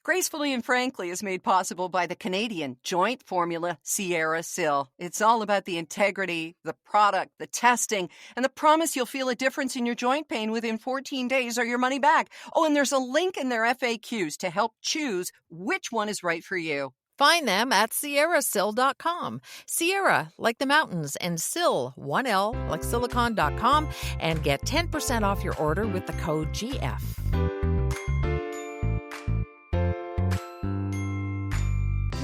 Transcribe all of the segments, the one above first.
Gracefully and Frankly is made possible by the Canadian joint formula Sierra Sil. It's all about the integrity, the product, the testing, and the promise you'll feel a difference in your joint pain within 14 days or your money back. Oh, and there's a link in their FAQs to help choose which one is right for you. Find them at sierrasil.com. Sierra, like the mountains, and Sil, 1L, like silicon.com, and get 10% off your order with the code GF.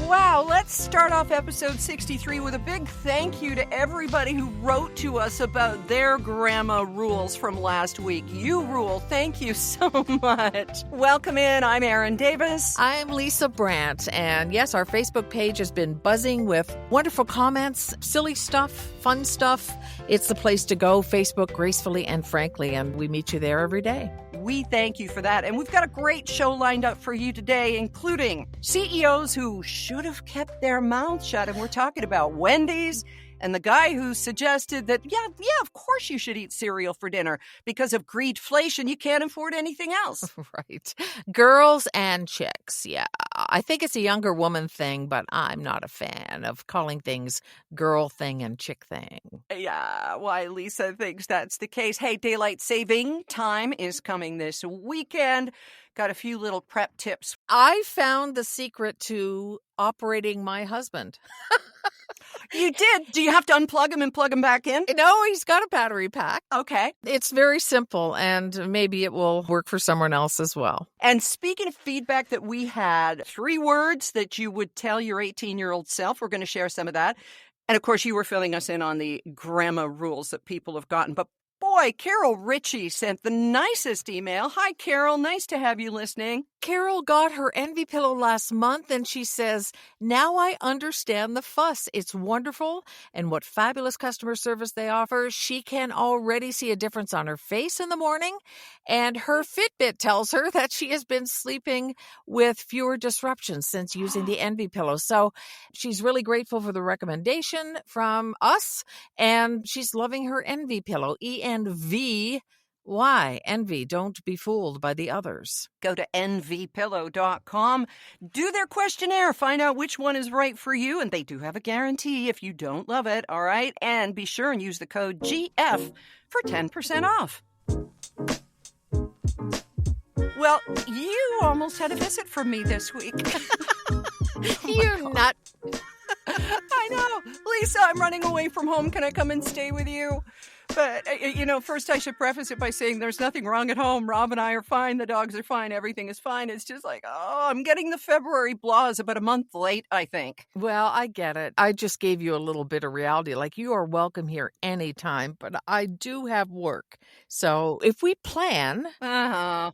Wow, let's start off episode 63 with a big thank you to everybody who wrote to us about their grandma rules from last week. You rule. Thank you so much. Welcome in. I'm Erin Davis. I'm Lisa Brandt, and yes, our Facebook page has been buzzing with wonderful comments, silly stuff, fun stuff. It's the place to go, Facebook, Gracefully and Frankly, and we meet you there every day. We thank you for that. And we've got a great show lined up for you today, including CEOs who should have kept their mouths shut. And we're talking about Wendy's and the guy who suggested that, yeah, of course you should eat cereal for dinner because of greedflation. You can't afford anything else. Right. Girls and chicks. Yeah. I think it's a younger woman thing, but I'm not a fan of calling things girl thing and chick thing. Yeah, why Lisa thinks that's the case. Hey, daylight saving time is coming this weekend. Got a few little prep tips. I found the secret to operating my husband. You did? Do you have to unplug him and plug him back in? No, he's got a battery pack. Okay. It's very simple, and maybe it will work for someone else as well. And speaking of feedback that we had, 3 words that you would tell your 18-year-old self. We're going to share some of that. And of course, you were filling us in on the grandma rules that people have gotten. But boy, Carol Ritchie sent the nicest email. Hi, Carol. Nice to have you listening. Carol got her envy pillow last month, and she says, now I understand the fuss. It's wonderful, and what fabulous customer service they offer. She can already see a difference on her face in the morning, and her Fitbit tells her that she has been sleeping with fewer disruptions since using the envy pillow. So she's really grateful for the recommendation from us, and she's loving her envy pillow, ENV. Why? Envy. Don't be fooled by the others. Go to envypillow.com. Do their questionnaire. Find out which one is right for you. And they do have a guarantee if you don't love it. All right. And be sure and use the code GF for 10% off. Well, you almost had a visit from me this week. You nut. I know. Lisa, I'm running away from home. Can I come and stay with you? But, first I should preface it by saying there's nothing wrong at home. Rob and I are fine. The dogs are fine. Everything is fine. It's just like, I'm getting the February blahs about a month late, I think. Well, I get it. I just gave you a little bit of reality. Like, you are welcome here anytime, but I do have work. So if we plan, a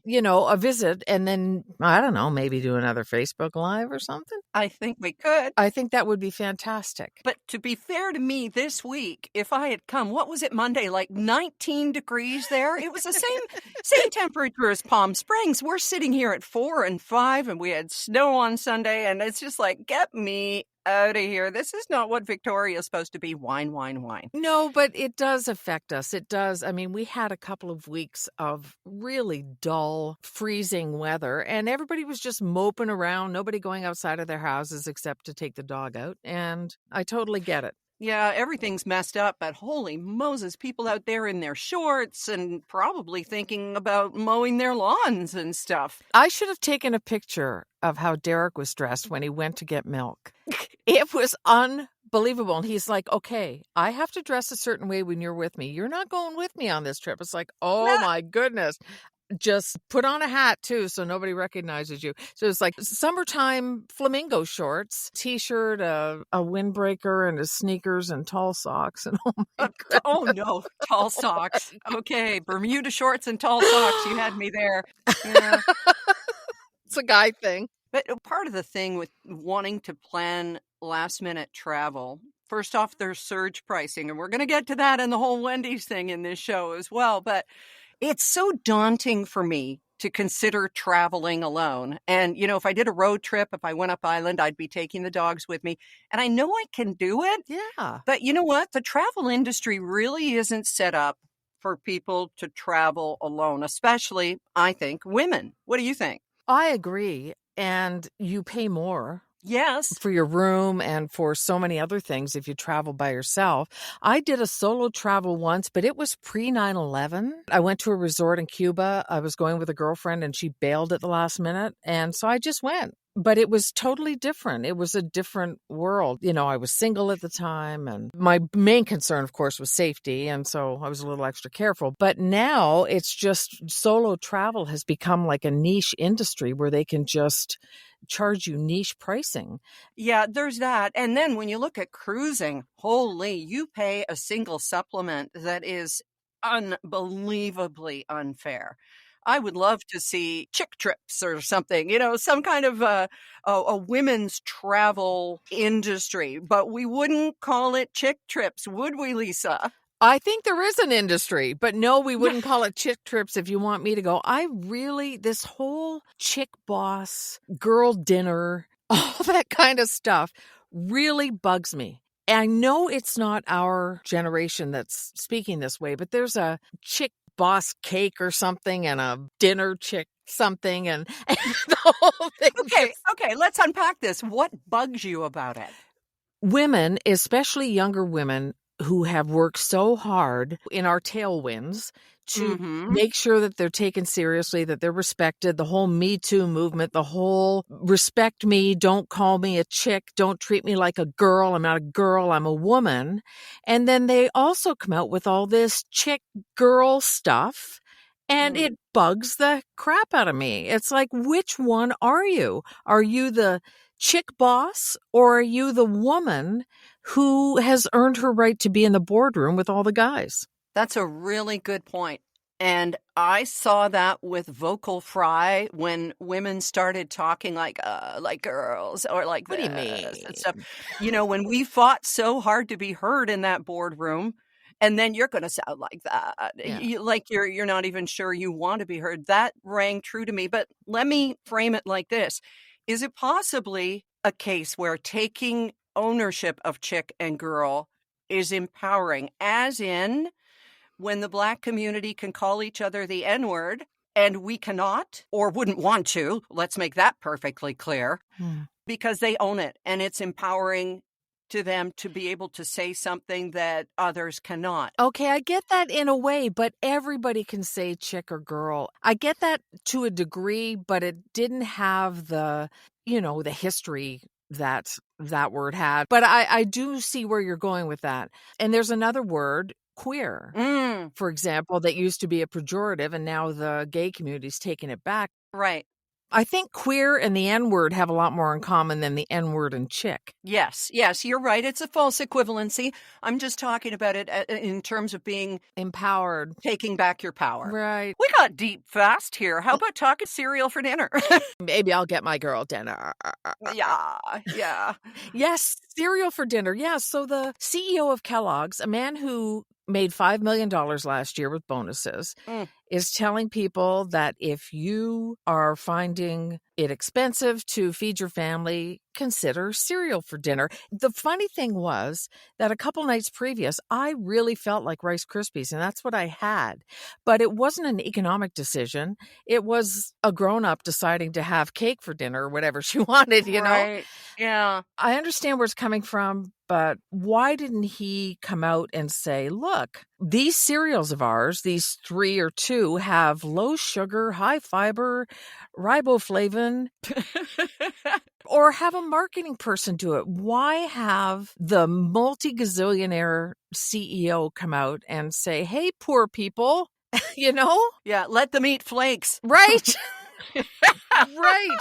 visit and then, I don't know, maybe do another Facebook Live or something. I think we could. I think that would be fantastic. But to be fair to me, this week, if I had come, what was it, Monday? Like 19 degrees there. It was the same temperature as Palm Springs. We're sitting here at 4 and 5, and we had snow on Sunday, and it's just like, get me out of here. This is not what Victoria is supposed to be. Wine, wine, wine. No, but it does affect us. It does. I mean, we had a couple of weeks of really dull, freezing weather, and everybody was just moping around, nobody going outside of their houses except to take the dog out, and I totally get it. Yeah, everything's messed up, but holy Moses, people out there in their shorts and probably thinking about mowing their lawns and stuff. I should have taken a picture of how Derek was dressed when he went to get milk. It was unbelievable. And he's like, okay, I have to dress a certain way when you're with me. You're not going with me on this trip. It's like, oh my goodness. Just put on a hat, too, so nobody recognizes you. So it's like summertime flamingo shorts, T-shirt, a windbreaker, and a sneakers and tall socks. And oh, no, tall socks. Okay, Bermuda shorts and tall socks. You had me there. Yeah. It's a guy thing. But part of the thing with wanting to plan last-minute travel, first off, there's surge pricing, and we're going to get to that and the whole Wendy's thing in this show as well. But it's so daunting for me to consider traveling alone. And, if I did a road trip, if I went up island, I'd be taking the dogs with me. And I know I can do it. Yeah. But you know what? The travel industry really isn't set up for people to travel alone, especially, I think, women. What do you think? I agree. and you pay more Yes. for your room and for so many other things if you travel by yourself. I did a solo travel once, but it was pre 9/11. I went to a resort in Cuba. I was going with a girlfriend and she bailed at the last minute. And so I just went. But it was totally different. It was a different world. You know, I was single at the time, and my main concern, of course, was safety. And so I was a little extra careful. But now it's just solo travel has become like a niche industry where they can just charge you niche pricing. Yeah, there's that. And then when you look at cruising, holy, you pay a single supplement that is unbelievably unfair. I would love to see chick trips or something, some kind of a women's travel industry, but we wouldn't call it chick trips, would we, Lisa? I think there is an industry, but no, we wouldn't call it chick trips if you want me to go. This whole chick boss, girl dinner, all that kind of stuff really bugs me. I know it's not our generation that's speaking this way, but there's a chick boss cake or something and a dinner chick something and the whole thing. Okay, let's unpack this. What bugs you about it? Women, especially younger women who have worked so hard in our tailwinds to make sure that they're taken seriously, that they're respected, the whole Me Too movement, the whole respect me, don't call me a chick, don't treat me like a girl, I'm not a girl, I'm a woman. And then they also come out with all this chick girl stuff. And it bugs the crap out of me. It's like, which one are you? Are you the chick boss or are you the woman who has earned her right to be in the boardroom with all the guys? That's a really good point. And I saw that with vocal fry when women started talking like girls or like What do you this mean? and stuff. When we fought so hard to be heard in that boardroom, and then you're going to sound like that. Yeah. Like you're not even sure you want to be heard. That rang true to me. But let me frame it like this. Is it possibly a case where taking ownership of chick and girl is empowering, as in when the Black community can call each other the N-word and we cannot or wouldn't want to, let's make that perfectly clear, because they own it and it's empowering to them to be able to say something that others cannot. Okay, I get that in a way, but everybody can say chick or girl. I get that to a degree, but it didn't have the history that word had. But I do see where you're going with that. And there's another word, queer, for example, that used to be a pejorative, and now the gay community's taking it back. Right. I think queer and the N-word have a lot more in common than the N-word and chick. Yes, you're right. It's a false equivalency. I'm just talking about it in terms of being empowered, taking back your power. Right. We got deep fast here. How about talking cereal for dinner? Maybe I'll get my girl dinner. Yeah. Yes, cereal for dinner. Yeah, so the CEO of Kellogg's, a man who made $5 million last year with bonuses, is telling people that if you are finding it expensive to feed your family, consider cereal for dinner. The funny thing was that a couple nights previous, I really felt like Rice Krispies, and that's what I had. But it wasn't an economic decision. It was a grown-up deciding to have cake for dinner or whatever she wanted, you know? Yeah. I understand where it's coming from, but why didn't he come out and say, look, these cereals of ours, these 3 or 2, have low sugar, high fiber, riboflavin, or have a marketing person do it? Why have the multi-gazillionaire CEO come out and say, hey, poor people, Yeah, let them eat flakes. Right? Right.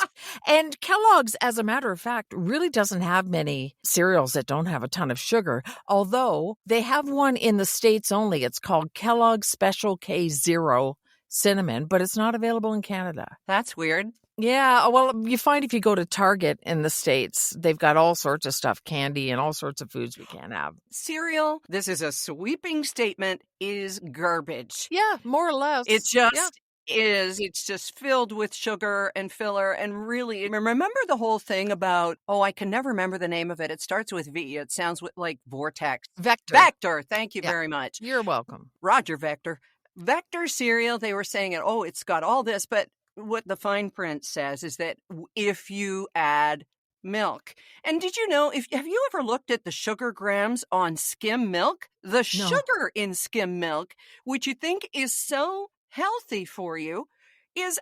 And Kellogg's, as a matter of fact, really doesn't have many cereals that don't have a ton of sugar, although they have one in the States only. It's called Kellogg's Special K0 Cinnamon, but it's not available in Canada. That's weird. Yeah, well, you find if you go to Target in the States, they've got all sorts of stuff, candy and all sorts of foods we can't have. Cereal, this is a sweeping statement, is garbage. Yeah, more or less. It just is. It's just filled with sugar and filler. And really, remember the whole thing about, I can never remember the name of it. It starts with V. It sounds like vortex. Vector. Thank you very much. You're welcome. Roger Vector. Vector cereal, they were saying, it's got all this, but what the fine print says is that if you add milk. And did you know, if have you ever looked at the sugar grams on skim milk? The No. sugar in skim milk, which you think is so healthy for you, is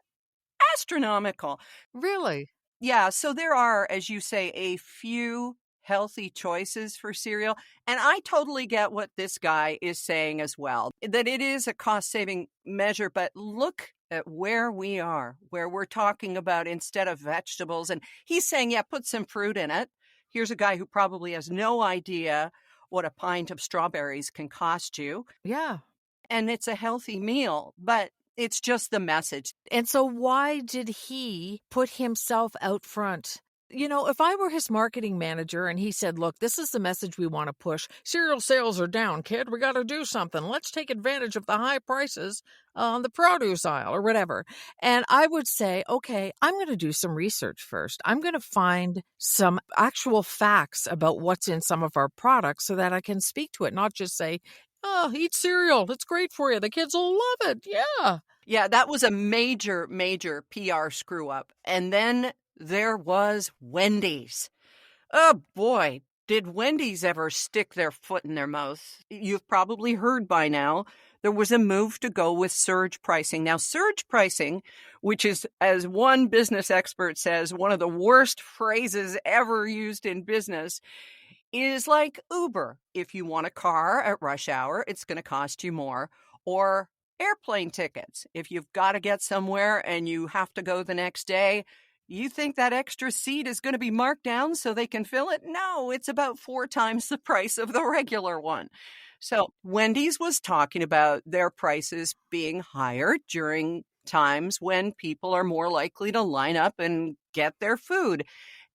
astronomical. Really? Yeah, so there are, as you say, a few healthy choices for cereal. And I totally get what this guy is saying as well, that it is a cost saving measure. But look at where we are, where we're talking about instead of vegetables. And he's saying, yeah, put some fruit in it. Here's a guy who probably has no idea what a pint of strawberries can cost you. Yeah. And it's a healthy meal, but it's just the message. And so why did he put himself out front? You know, if I were his marketing manager and he said, look, this is the message we want to push. Cereal sales are down, kid. We got to do something. Let's take advantage of the high prices on the produce aisle or whatever. And I would say, okay, I'm going to do some research first. I'm going to find some actual facts about what's in some of our products so that I can speak to it, not just say, oh, eat cereal. It's great for you. The kids will love it. Yeah. Yeah, that was a major, major PR screw up. And then there was Wendy's. Oh boy, did Wendy's ever stick their foot in their mouth? You've probably heard by now there was a move to go with surge pricing. Now, surge pricing, which is, as one business expert says, one of the worst phrases ever used in business, is like Uber. If you want a car at rush hour, it's going to cost you more. Or airplane tickets. If you've got to get somewhere and you have to go the next day, you think that extra seat is going to be marked down so they can fill it? No, it's about 4 times the price of the regular one. So Wendy's was talking about their prices being higher during times when people are more likely to line up and get their food.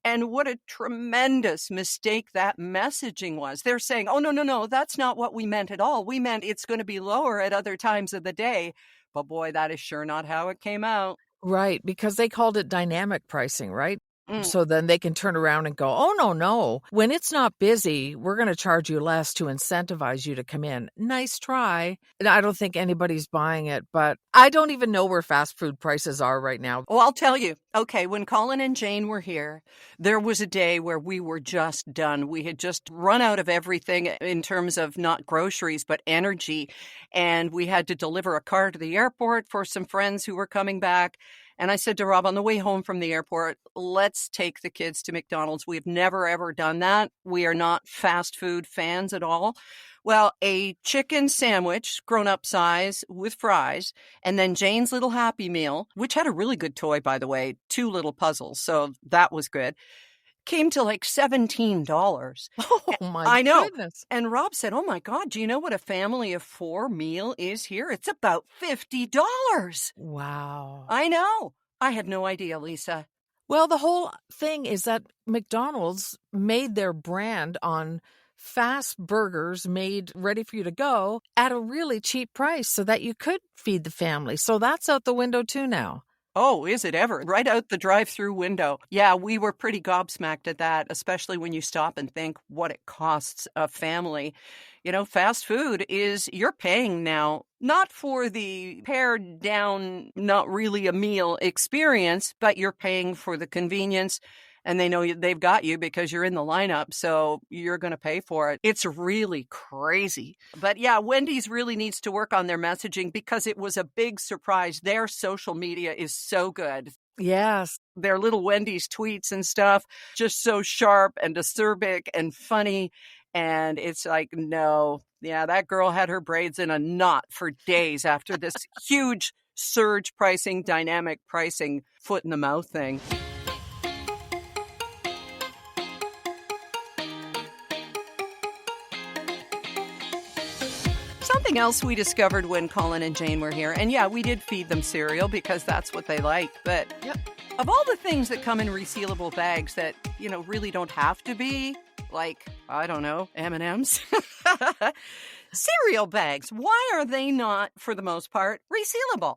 And what a tremendous mistake that messaging was. They're saying, oh, no, that's not what we meant at all. We meant it's going to be lower at other times of the day. But boy, that is sure not how it came out. Right, because they called it dynamic pricing, right? Mm. So then they can turn around and go, oh, no. When it's not busy, we're going to charge you less to incentivize you to come in. Nice try. And I don't think anybody's buying it, but I don't even know where fast food prices are right now. Oh, I'll tell you. Okay, when Colin and Jane were here, there was a day where we were just done. We had just run out of everything in terms of not groceries, but energy. And we had to deliver a car to the airport for some friends who were coming back. And I said to Rob on the way home from the airport, let's take the kids to McDonald's. We've never, ever done that. We are not fast food fans at all. Well, a chicken sandwich, grown-up size, with fries, and then Jane's Little Happy Meal, which had a really good toy, by the way, 2 little puzzles, so that was good, came to like $17. Oh, my I know. goodness. And Rob said, oh my God, do you know what a family of 4 meal is here? It's about $50. Wow. I know. I had no idea, Lisa. Well, the whole thing is that McDonald's made their brand on fast burgers made ready for you to go at a really cheap price so that you could feed the family. So that's out the window too now. Oh, is it ever? Right out the drive-through window. Yeah, we were pretty gobsmacked at that, especially when you stop and think what it costs a family. You know, fast food is, you're paying now, not for the pared down, not really a meal experience, but you're paying for the convenience. And they know they've got you because you're in the lineup, so you're going to pay for it. It's really crazy. But yeah, Wendy's really needs to work on their messaging because it was a big surprise. Their social media is so good. Yes. Their little Wendy's tweets and stuff, just so sharp and acerbic and funny. And it's like, no, yeah, that girl had her braids in a knot for days after this huge surge pricing, dynamic pricing, foot in the mouth thing. Something else we discovered when Colin and Jane were here, and yeah, we did feed them cereal because that's what they like, but Yep. of all the things that come in resealable bags that, you know, really don't have to be, like, I don't know, M&Ms, cereal bags, why are they not, for the most part, resealable?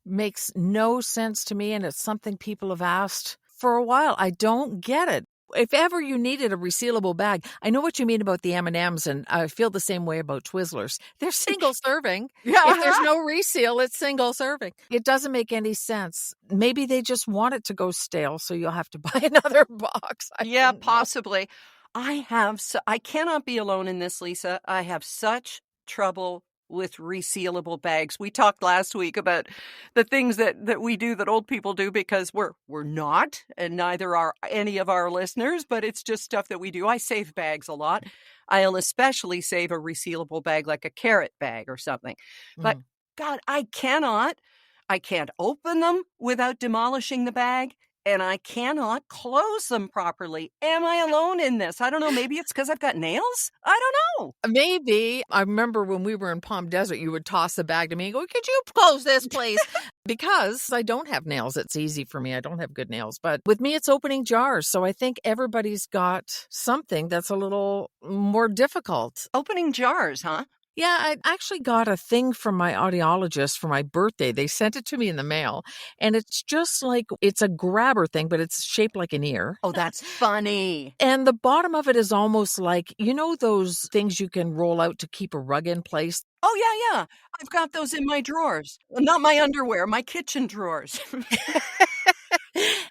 Makes no sense to me, and it's something people have asked for a while. I don't get it. If ever you needed a resealable bag, I know what you mean about the M&Ms, and I feel the same way about Twizzlers. They're single serving. If there's no reseal, it's single serving. It doesn't make any sense. Maybe they just want it to go stale, so you'll have to buy another box. I Yeah, don't know. possibly. I cannot be alone in this, Lisa. I have such trouble with resealable bags. We talked last week about the things that we do that old people do because we're not, and neither are any of our listeners, but it's just stuff that we do. I save bags a lot. I'll especially save a resealable bag like a carrot bag or something. But God, I can't open them without demolishing the bag. And I cannot close them properly. Am I alone in this? I don't know. Maybe it's because I've got nails? I don't know. Maybe. I remember when we were in Palm Desert, you would toss a bag to me and go, could you close this, please? Because I don't have nails. It's easy for me. I don't have good nails. But with me, it's opening jars. So I think everybody's got something that's a little more difficult. Opening jars, huh? Yeah, I actually got a thing from my audiologist for my birthday. They sent it to me in the mail, and it's just like, it's a grabber thing, but it's shaped like an ear. Oh, that's funny. And the bottom of it is almost like, you know, those things you can roll out to keep a rug in place? Oh, yeah. I've got those in my drawers. Not my underwear, my kitchen drawers.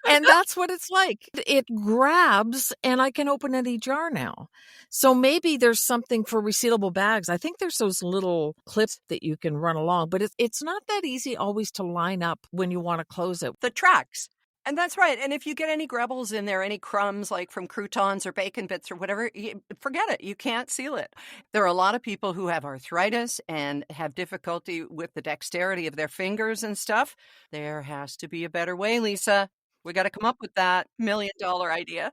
And that's what it's like. It grabs, and I can open any jar now. So maybe there's something for resealable bags. I think there's those little clips that you can run along, but it's not that easy always to line up when you want to close it. The tracks. And that's right. And if you get any grubbles in there, any crumbs like from croutons or bacon bits or whatever, forget it. You can't seal it. There are a lot of people who have arthritis and have difficulty with the dexterity of their fingers and stuff. There has to be a better way, Lisa. We got to come up with that $1 million idea.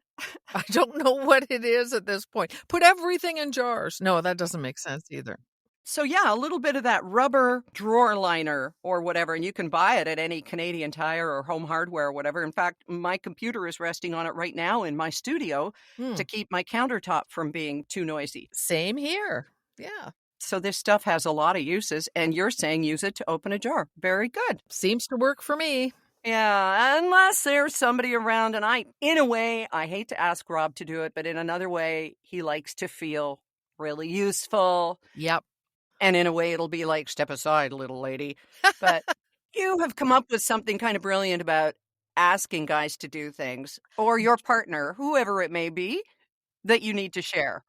I don't know what it is at this point. Put everything in jars. No, that doesn't make sense either. So yeah, a little bit of that rubber drawer liner or whatever, and you can buy it at any Canadian Tire or Home Hardware or whatever. In fact, my computer is resting on it right now in my studio to keep my countertop from being too noisy. Same here. Yeah. So this stuff has a lot of uses, and you're saying use it to open a jar. Very good. Seems to work for me. Yeah, unless there's somebody around, and in a way, I hate to ask Rob to do it, but in another way, he likes to feel really useful. Yep. And in a way, it'll be like, step aside, little lady. But you have come up with something kind of brilliant about asking guys to do things, or your partner, whoever it may be, that you need to share.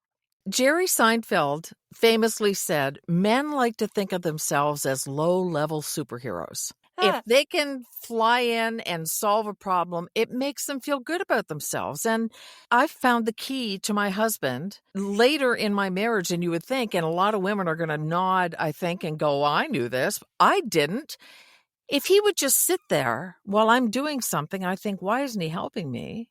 Jerry Seinfeld famously said, men like to think of themselves as low-level superheroes. If they can fly in and solve a problem, it makes them feel good about themselves. And I've found the key to my husband later in my marriage than you would think. And a lot of women are going to nod, I think, and go, I knew this. I didn't. If he would just sit there while I'm doing something, I think, why isn't he helping me?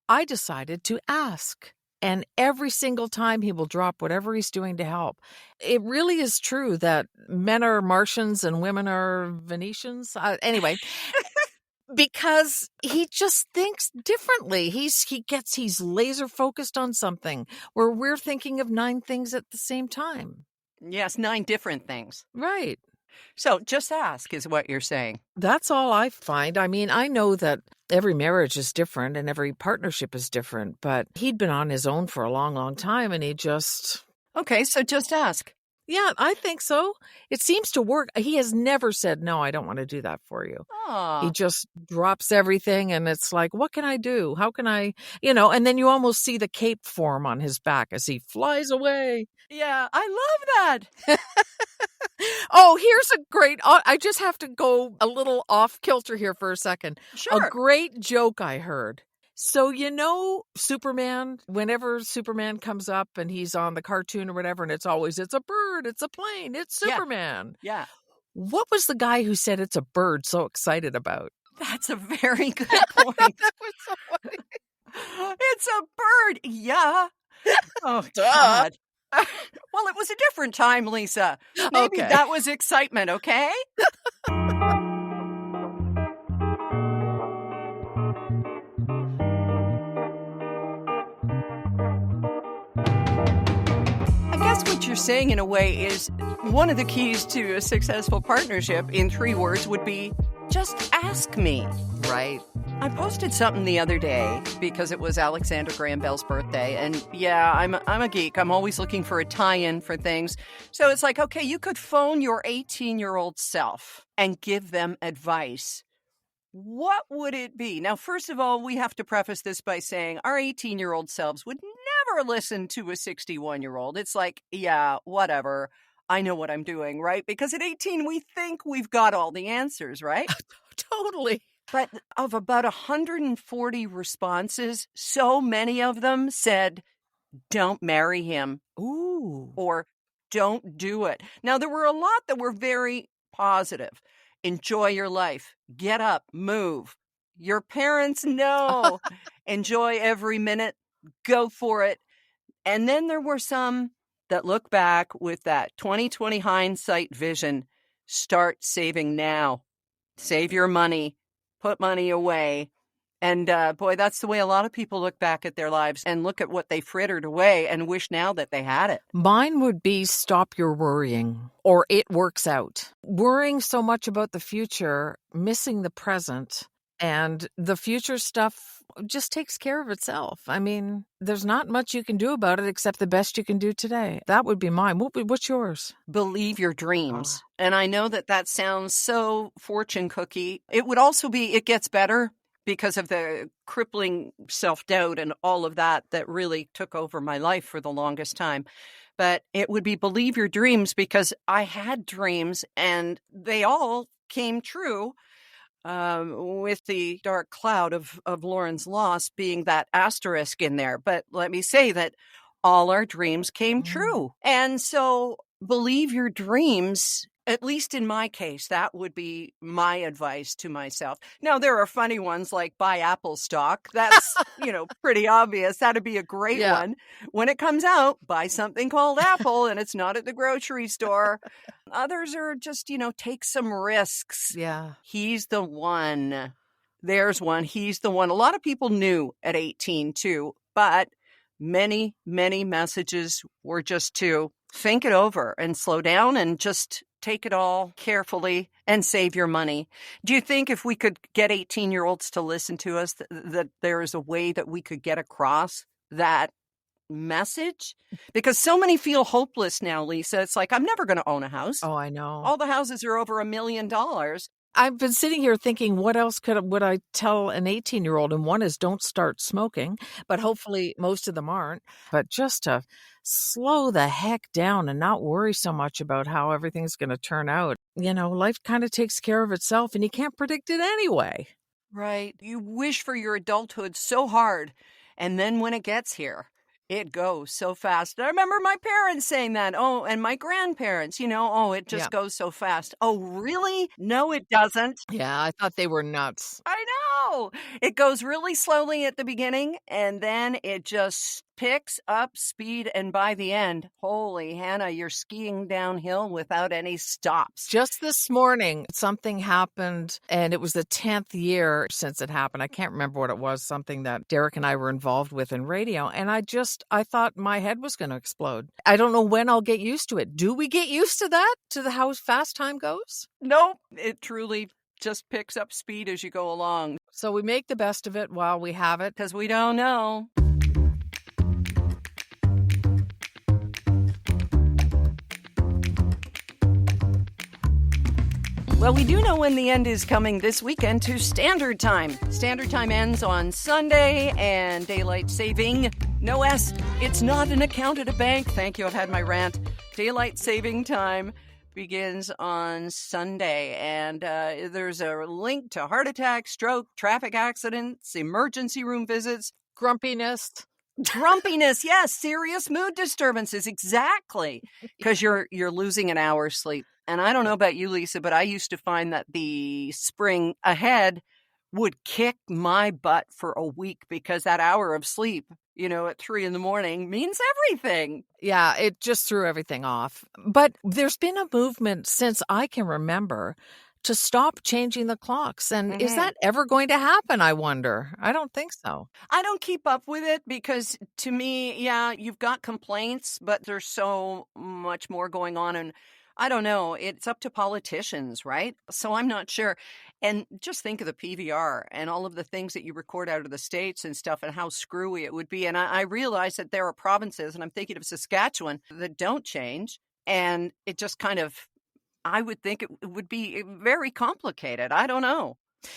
I decided to ask. And every single time he will drop whatever he's doing to help. It really is true that men are Martians and women are Venetians. Anyway, because he just thinks differently. He's laser focused on something where we're thinking of 9 things at the same time. Yes, 9 different things. Right. So just ask is what you're saying. That's all I find. I mean, I know that every marriage is different and every partnership is different, but he'd been on his own for a long, long time and he just... Okay, so just ask. Yeah, I think so. It seems to work. He has never said, no, I don't want to do that for you. Aww. He just drops everything and it's like, what can I do? How can I, and then you almost see the cape form on his back as he flies away. Yeah, I love that. Oh, here's a great, I just have to go a little off kilter here for a second. Sure. A great joke I heard. So, Superman, whenever Superman comes up and he's on the cartoon or whatever, and it's always, it's a bird, it's a plane, it's Superman. Yeah. What was the guy who said it's a bird so excited about? That's a very good point. That was so funny. It's a bird. Yeah. Oh, God. Well, it was a different time, Lisa. Maybe that was excitement, okay? I guess what you're saying in a way is one of the keys to a successful partnership in 3 words would be just ask me. Right. I posted something the other day because it was Alexander Graham Bell's birthday. And yeah, I'm a geek. I'm always looking for a tie-in for things. So it's like, okay, you could phone your 18-year-old self and give them advice. What would it be? Now, first of all, we have to preface this by saying our 18-year-old selves would never listen to a 61-year-old. It's like, yeah, whatever. I know what I'm doing, right? Because at 18, we think we've got all the answers, right? Totally. But of about 140 responses, so many of them said, don't marry him. Ooh. Or don't do it. Now, there were a lot that were very positive. Enjoy your life. Get up. Move. Your parents know. Enjoy every minute. Go for it. And then there were some that look back with that 2020 hindsight vision. Start saving now. Save your money. Put money away. And boy, that's the way a lot of people look back at their lives and look at what they frittered away and wish now that they had it. Mine would be stop your worrying, or it works out. Worrying so much about the future, missing the present, and the future stuff just takes care of itself. I mean, there's not much you can do about it except the best you can do today. That would be mine. What's yours? Believe your dreams. And I know that sounds so fortune cookie. It would also be, it gets better because of the crippling self-doubt and all of that really took over my life for the longest time. But it would be believe your dreams, because I had dreams and they all came true, with the dark cloud of Lauren's loss being that asterisk in there. But let me say that all our dreams came true. And so believe your dreams. At least in my case, that would be my advice to myself. Now, there are funny ones like buy Apple stock. That's, pretty obvious. That'd be a great one. When it comes out, buy something called Apple and it's not at the grocery store. Others are just, take some risks. Yeah. He's the one. There's one. He's the one. A lot of people knew at 18 too, but many, many messages were just to think it over and slow down and just take it all carefully and save your money. Do you think if we could get 18-year-olds to listen to us, that there is a way that we could get across that message? Because so many feel hopeless now, Lisa. It's like, I'm never going to own a house. Oh, I know. All the houses are over $1 million. I've been sitting here thinking, what else would I tell an 18-year-old? And one is don't start smoking, but hopefully most of them aren't. But just to slow the heck down and not worry so much about how everything's going to turn out. Life kind of takes care of itself and you can't predict it anyway. Right. You wish for your adulthood so hard. And then when it gets here, it goes so fast. I remember my parents saying that. Oh, and my grandparents, it just goes so fast. Oh, really? No, it doesn't. Yeah, I thought they were nuts. I know. It goes really slowly at the beginning, and then it just picks up speed. And by the end, holy Hannah, you're skiing downhill without any stops. Just this morning, something happened, and it was the 10th year since it happened. I can't remember what it was, something that Derek and I were involved with in radio. And I thought my head was going to explode. I don't know when I'll get used to it. Do we get used to that, to how fast time goes? Nope. It truly just picks up speed as you go along. So we make the best of it while we have it. Because we don't know. Well, we do know when the end is coming this weekend to Standard Time. Standard Time ends on Sunday, and daylight saving, no S, it's not an account at a bank. Thank you, I've had my rant. Daylight saving time begins on Sunday, and there's a link to heart attack, stroke, traffic accidents, emergency room visits. Grumpiness, yes, serious mood disturbances, exactly, because you're losing an hour's sleep. And I don't know about you, Lisa, but I used to find that the spring ahead would kick my butt for a week because that hour of sleep, at 3 a.m. means everything. Yeah, it just threw everything off. But there's been a movement since I can remember to stop changing the clocks. And is that ever going to happen, I wonder? I don't think so. I don't keep up with it because to me, yeah, you've got complaints, but there's so much more going on. And I don't know. It's up to politicians, right? So I'm not sure. And just think of the PVR and all of the things that you record out of the States and stuff and how screwy it would be. And I realize that there are provinces, and I'm thinking of Saskatchewan, that don't change. And it just kind of, I would think it would be very complicated. I don't know.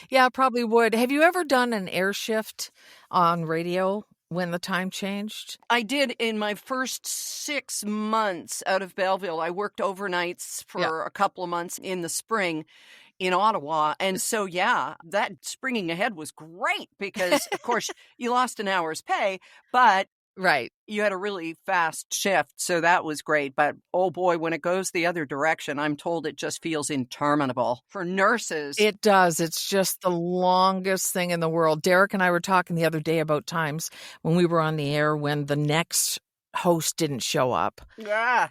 Yeah, probably would. Have you ever done an air shift on radio when the time changed? I did in my first 6 months out of Belleville. I worked overnights Yeah. for a couple of months in the spring in Ottawa. And so, yeah, that springing ahead was great because, of course, you lost an hour's pay, but Right. you had a really fast shift. So that was great. But oh boy, when it goes the other direction, I'm told it just feels interminable for nurses. It does. It's just the longest thing in the world. Derek and I were talking the other day about times when we were on the air when the next host didn't show up. Yeah.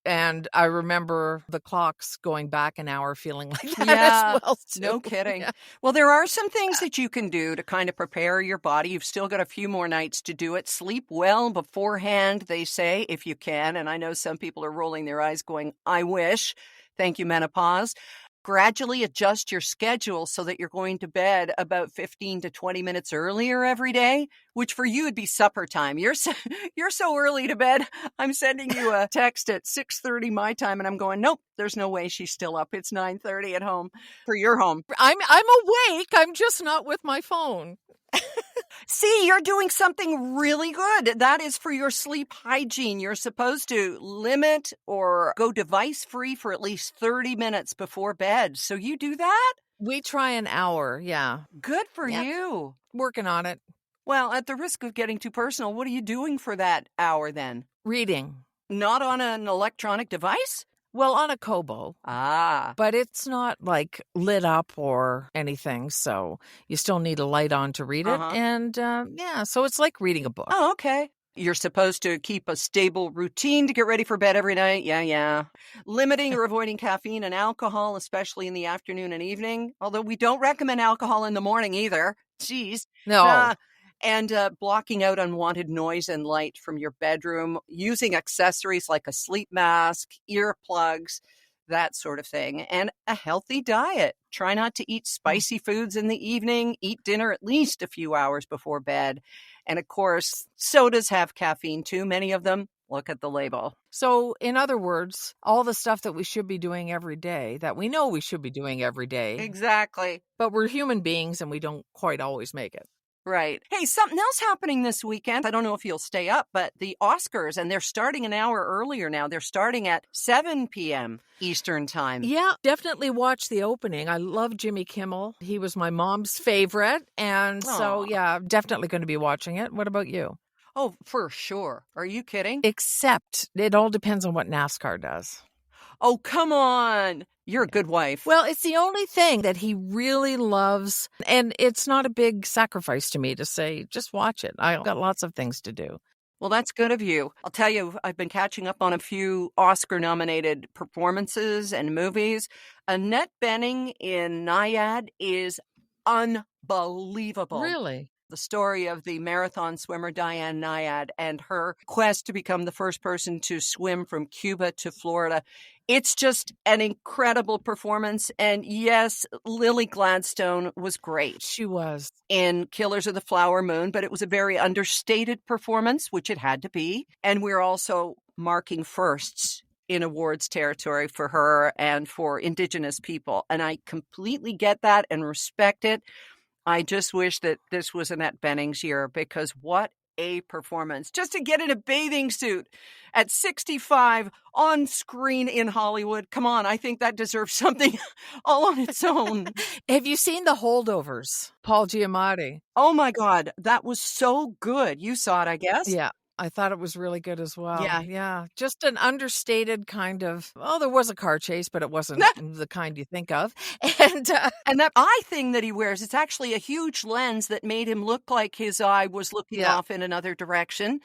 And I remember the clocks going back an hour feeling like that Yeah, as well, too. no kidding. Yeah. Well, there are some things that you can do to kind of prepare your body. You've still got a few more nights to do it. Sleep well beforehand, they say, if you can. And I know some people are rolling their eyes going, I wish. Thank you, menopause. Gradually adjust your schedule so that you're going to bed about 15 to 20 minutes earlier every day, which for you would be supper time. You're so early to bed. I'm sending you a text at 6:30 my time and I'm going, nope, there's no way she's still up. It's 9:30 at home for your home. I'm awake. I'm just not with my phone. See, you're doing something really good. That is for your sleep hygiene. You're supposed to limit or go device free for at least 30 minutes before bed. So you do that? We try an hour. Yeah. Good for Yeah. you. Working on it. Well, at the risk of getting too personal, what are you doing for that hour then? Reading. Not on an electronic device? Well, on a Kobo. Ah. But it's not like lit up or anything, so you still need a light on to read it. Uh-huh. And yeah, so it's like reading a book. Oh, okay. You're supposed to keep a stable routine to get ready for bed every night. Yeah. Limiting or avoiding caffeine and alcohol, especially in the afternoon and evening. Although we don't recommend alcohol in the morning either. Jeez. No. And blocking out unwanted noise and light from your bedroom, using accessories like a sleep mask, earplugs, that sort of thing, and a healthy diet. Try not to eat spicy foods in the evening. Eat dinner at least a few hours before bed. And of course, sodas have caffeine too, many of them. Look at the label. So, in other words, all the stuff that we should be doing every day, that we know we should be doing every day, Exactly. but we're human beings and we don't quite always make it. Right. Hey, something else happening this weekend. I don't know if you'll stay up, but the Oscars, and they're starting an hour earlier now. They're starting at 7 p.m. Eastern time. Yeah, definitely watch the opening. I love Jimmy Kimmel. He was my mom's favorite. And so, Aw. yeah, definitely going to be watching it. What about you? Oh, for sure. Are you kidding? Except it all depends on what NASCAR does. Oh, come on. You're a good wife. Well, it's the only thing that he really loves. And it's not a big sacrifice to me to say, just watch it. I've got lots of things to do. Well, that's good of you. I'll tell you, I've been catching up on a few Oscar-nominated performances and movies. Annette Bening in Nyad is unbelievable. Really? The story of the marathon swimmer Diane Nyad and her quest to become the first person to swim from Cuba to Florida. It's just an incredible performance. And yes, Lily Gladstone was great She was. in Killers of the Flower Moon, but it was a very understated performance, which it had to be. And we're also marking firsts in awards territory for her and for Indigenous people. And I completely get that and respect it. I just wish that this was Annette Bening's year, because what a performance. Just to get in a bathing suit at 65 on screen in Hollywood. Come on, I think that deserves something all on its own. Have you seen The Holdovers? Paul Giamatti. Oh my God, that was so good. You saw it, I guess? Yeah. I thought it was really good as well. Yeah. Yeah. Just an understated kind of, well, there was a car chase, but it wasn't the kind you think of. And that eye thing that he wears, it's actually a huge lens that made him look like his eye was looking Yeah. off in another direction.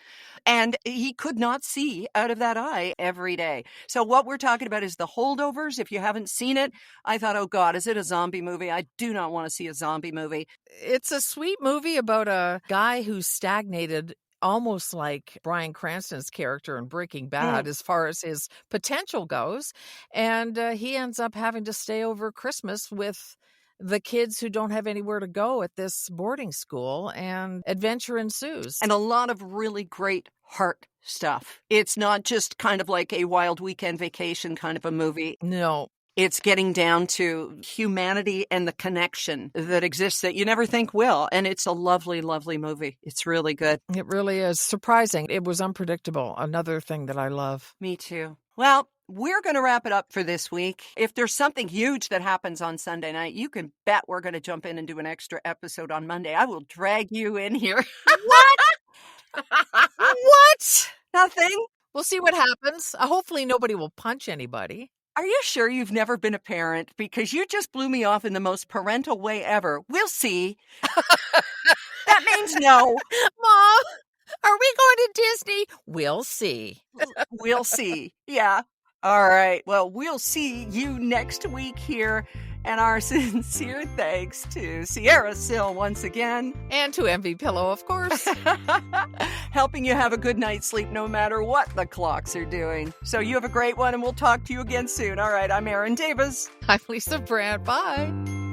And he could not see out of that eye every day. So what we're talking about is The Holdovers. If you haven't seen it, I thought, oh God, is it a zombie movie? I do not want to see a zombie movie. It's a sweet movie about a guy who's stagnated almost like Bryan Cranston's character in Breaking Bad as far as his potential goes. And he ends up having to stay over Christmas with the kids who don't have anywhere to go at this boarding school, and adventure ensues. And a lot of really great heart stuff. It's not just kind of like a wild weekend vacation kind of a movie. No. It's getting down to humanity and the connection that exists that you never think will. And it's a lovely, lovely movie. It's really good. It really is. Surprising. It was unpredictable. Another thing that I love. Me too. Well, we're going to wrap it up for this week. If there's something huge that happens on Sunday night, you can bet we're going to jump in and do an extra episode on Monday. I will drag you in here. What? What? Nothing. We'll see what happens. Hopefully nobody will punch anybody. Are you sure you've never been a parent? Because you just blew me off in the most parental way ever. We'll see. That means no. Mom, are we going to Disney? We'll see. We'll see. Yeah. All right. Well, we'll see you next week here. And our sincere thanks to Sierra Sill once again. And to MV Pillow, of course. Helping you have a good night's sleep no matter what the clocks are doing. So you have a great one, and we'll talk to you again soon. All right, I'm Erin Davis. I'm Lisa Brandt. Bye.